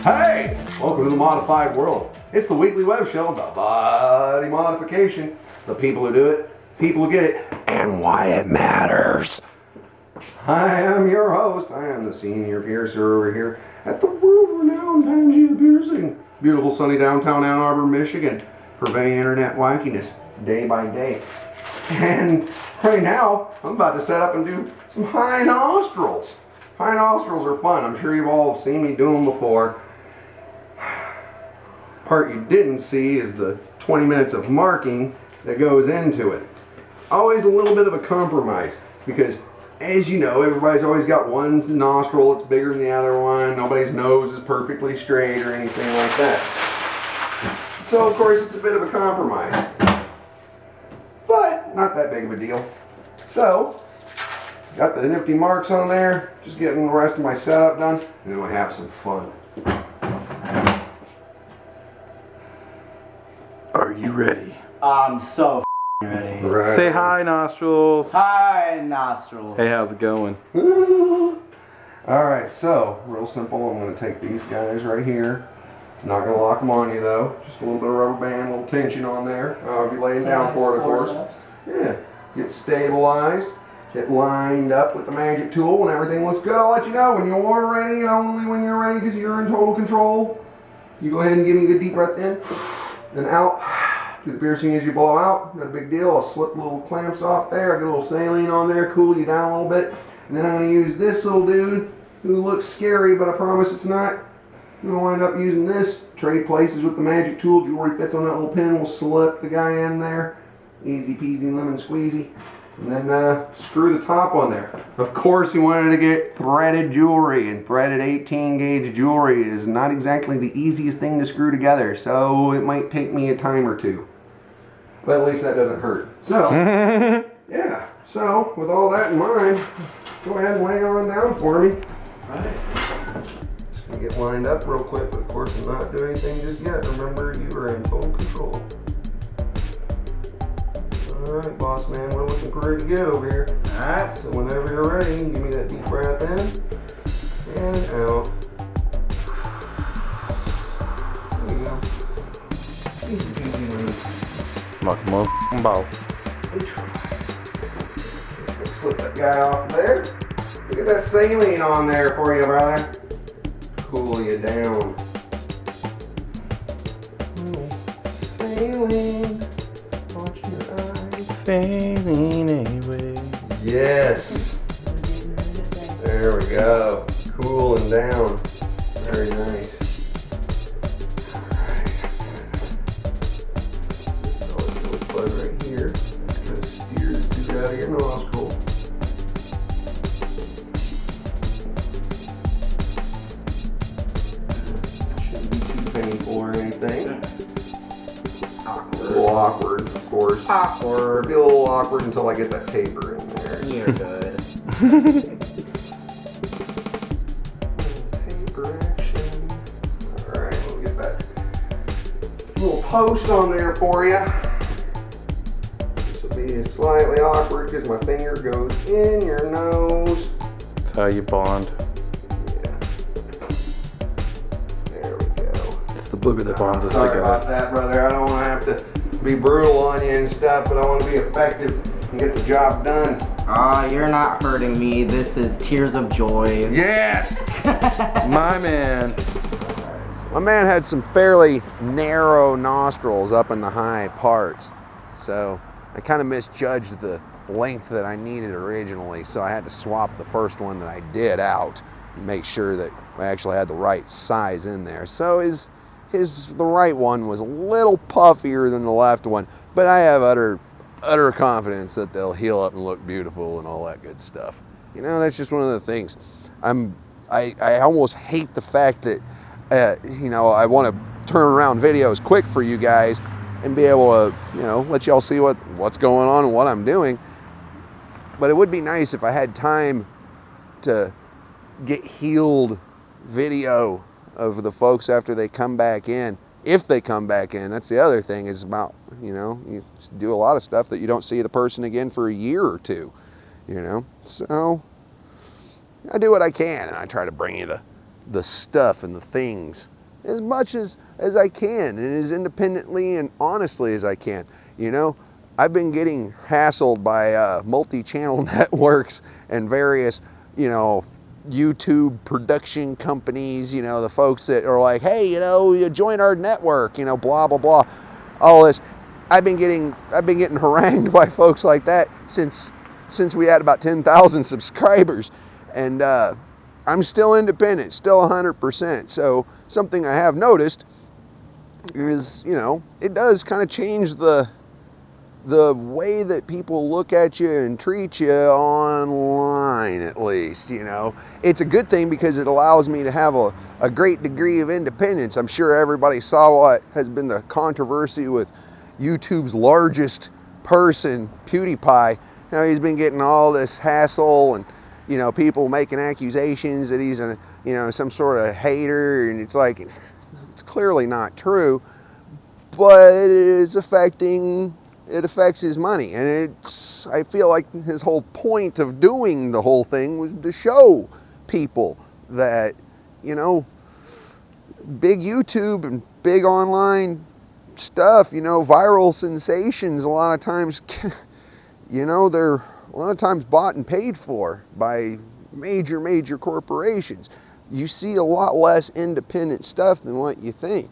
Hey, welcome to the modified world. It's the weekly web show about body modification, the people who do it, people who get it, and why it matters. I am your host. I am the senior piercer over here at the world-renowned Pangea Piercing. Beautiful sunny downtown Ann Arbor, Michigan. Purveying internet wankiness day by day. And right now, I'm about to set up and do some high nostrils. High nostrils are fun. I'm sure you've all seen me do them before. Part you didn't see is the 20 minutes of marking that goes into it. Always a little bit of a compromise because, as you know, everybody's always got one nostril that's bigger than the other one. Nobody's nose is perfectly straight or anything like that. So, of course, it's a bit of a compromise. But not that big of a deal. So, got the nifty marks on there, just getting the rest of my setup done, and then we'll have some fun. Are you ready? I'm so ready. Right. Say hi, Nostrils. Hi, Nostrils. Hey, how's it going? Alright, so, real simple, I'm going to take these guys right here. Not going to lock them on you though, just a little bit of rubber band, a little tension on there. I'll be laying down for it, of course. Yeah, get stabilized. Get lined up with the magic tool. When everything looks good, I'll let you know when you're ready, and only when you're ready because you're in total control. You go ahead and give me a good deep breath in, then out. Do the piercing as you blow out. Not a big deal. I'll slip little clamps off there. I get a little saline on there, cool you down a little bit. And then I'm going to use this little dude who looks scary, but I promise it's not. I'm going to wind up using this. Trade places with the magic tool. Jewelry fits on that little pin. We'll slip the guy in there. Easy peasy lemon squeezy. And then screw the top on there. Of course he wanted to get threaded jewelry, and threaded 18 gauge jewelry is not exactly the easiest thing to screw together, so it might take me a time or two. But at least that doesn't hurt. So, yeah. So, with all that in mind, go ahead and lay on down for me. Alright. Just gonna get lined up real quick, but of course I'm not doing anything just yet. Remember, you are in total control. Alright, boss man, we're looking pretty good over here. Alright, so whenever you're ready, give me that deep breath in and out. There you go. Easy peasy. Mark more ball. Slip that guy off there. Get that saline on there for you, brother. Cool you down. Saline. Watch your eyes. Fading away. Yes. There we go. Cooling down. Very nice. Alright. Always really fun right here. Just kind of steers the dude out of your nostril. Shouldn't be too painful or anything. A little awkward, of course. Awkward. Be a little awkward until I get that taper in there. You're good. Taper action. Alright, we'll get that little post on there for you. This will be slightly awkward because my finger goes in your nose. That's how you bond. Yeah. There we go. It's the booger that bonds us Sorry together. about that, brother. I don't want to have to be brutal on you and stuff, but I want to be effective and get the job done. You're not hurting me. This is tears of joy. Yes! My man. My man had some fairly narrow nostrils up in the high parts, so I kind of misjudged the length that I needed originally, so I had to swap the first one that I did out and make sure that I actually had the right size in there. So the right one was a little puffier than the left one, but I have utter confidence that they'll heal up and look beautiful and all that good stuff. You know, that's just one of the things. I almost hate the fact that you know, I want to turn around videos quick for you guys and be able to, you know, let y'all see what's going on and what I'm doing. But it would be nice if I had time to get healed video of the folks after they come back in. If they come back in, that's the other thing, is about, you know, you do a lot of stuff that you don't see the person again for a year or two, you know. So I do what I can, and I try to bring you the stuff and the things as much as I can and as independently and honestly as I can. You know, I've been getting hassled by multi-channel networks and various, you know, YouTube production companies, you know, the folks that are like, hey, you know, you join our network, you know, blah, blah, blah, all this. I've been getting harangued by folks like that since we had about 10,000 subscribers. And I'm still independent, still 100%. So something I have noticed is, you know, it does kind of change the way that people look at you and treat you online, at least. You know, it's a good thing because it allows me to have a great degree of independence. I'm sure everybody saw what has been the controversy with YouTube's largest person, Pewdiepie. You know, he's been getting all this hassle and, you know, people making accusations that he's a, you know, some sort of hater, and it's like, it's clearly not true, but it affects his money. And I feel like his whole point of doing the whole thing was to show people that, you know, big YouTube and big online stuff, you know, viral sensations, a lot of times, you know, they're a lot of times bought and paid for by major corporations. You see a lot less independent stuff than what you think.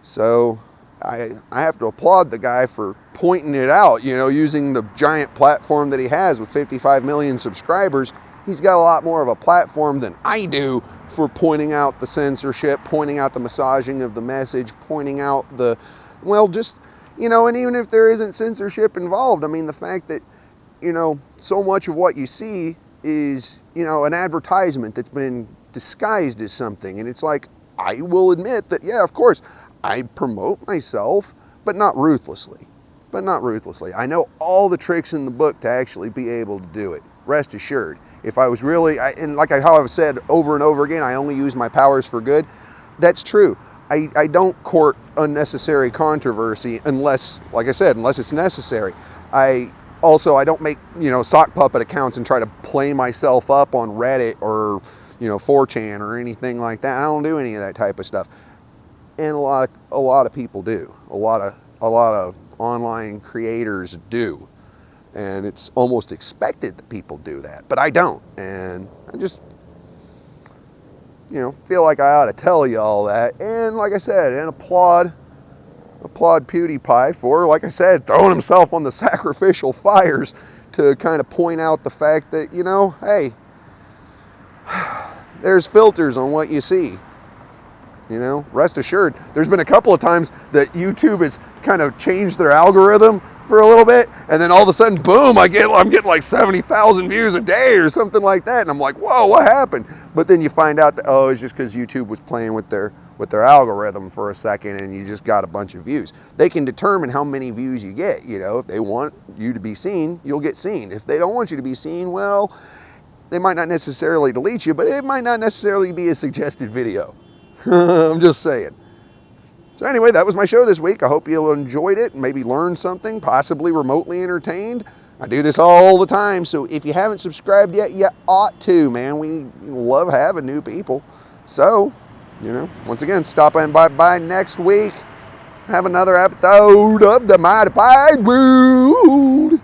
So I have to applaud the guy for pointing it out, you know, using the giant platform that he has with 55 million subscribers. He's got a lot more of a platform than I do for pointing out the censorship, pointing out the massaging of the message, pointing out the, well, just, you know, and even if there isn't censorship involved, I mean, the fact that, you know, so much of what you see is, you know, an advertisement that's been disguised as something. And it's like, I will admit that, yeah, of course, I promote myself, but not ruthlessly. I know all the tricks in the book to actually be able to do it. Rest assured. If I was really, and like how I've said over and over again, I only use my powers for good. That's true. I don't court unnecessary controversy unless, like I said, unless it's necessary. I don't make, you know, sock puppet accounts and try to play myself up on Reddit or, you know, 4chan or anything like that. I don't do any of that type of stuff. And a lot of people do. A lot of online creators do. And it's almost expected that people do that, but I don't. And I just, you know, feel like I ought to tell you all that. And like I said, and applaud Pewdiepie for, like I said, throwing himself on the sacrificial fires to kind of point out the fact that, you know, hey, there's filters on what you see. You know, rest assured, there's been a couple of times that YouTube has kind of changed their algorithm for a little bit, and then all of a sudden, boom, I'm getting like 70,000 views a day or something like that, and I'm like, whoa, what happened? But then you find out that, oh, it's just because YouTube was playing with their algorithm for a second, and you just got a bunch of views. They can determine how many views you get. You know, if they want you to be seen, you'll get seen. If they don't want you to be seen, well, they might not necessarily delete you, but it might not necessarily be a suggested video. I'm just saying. So anyway, that was my show this week. I hope you enjoyed it, maybe learned something, possibly remotely entertained. I do this all the time, so if you haven't subscribed yet, you ought to, man. We love having new people. So, you know, once again, stop in by next week. Have another episode of the Modified World.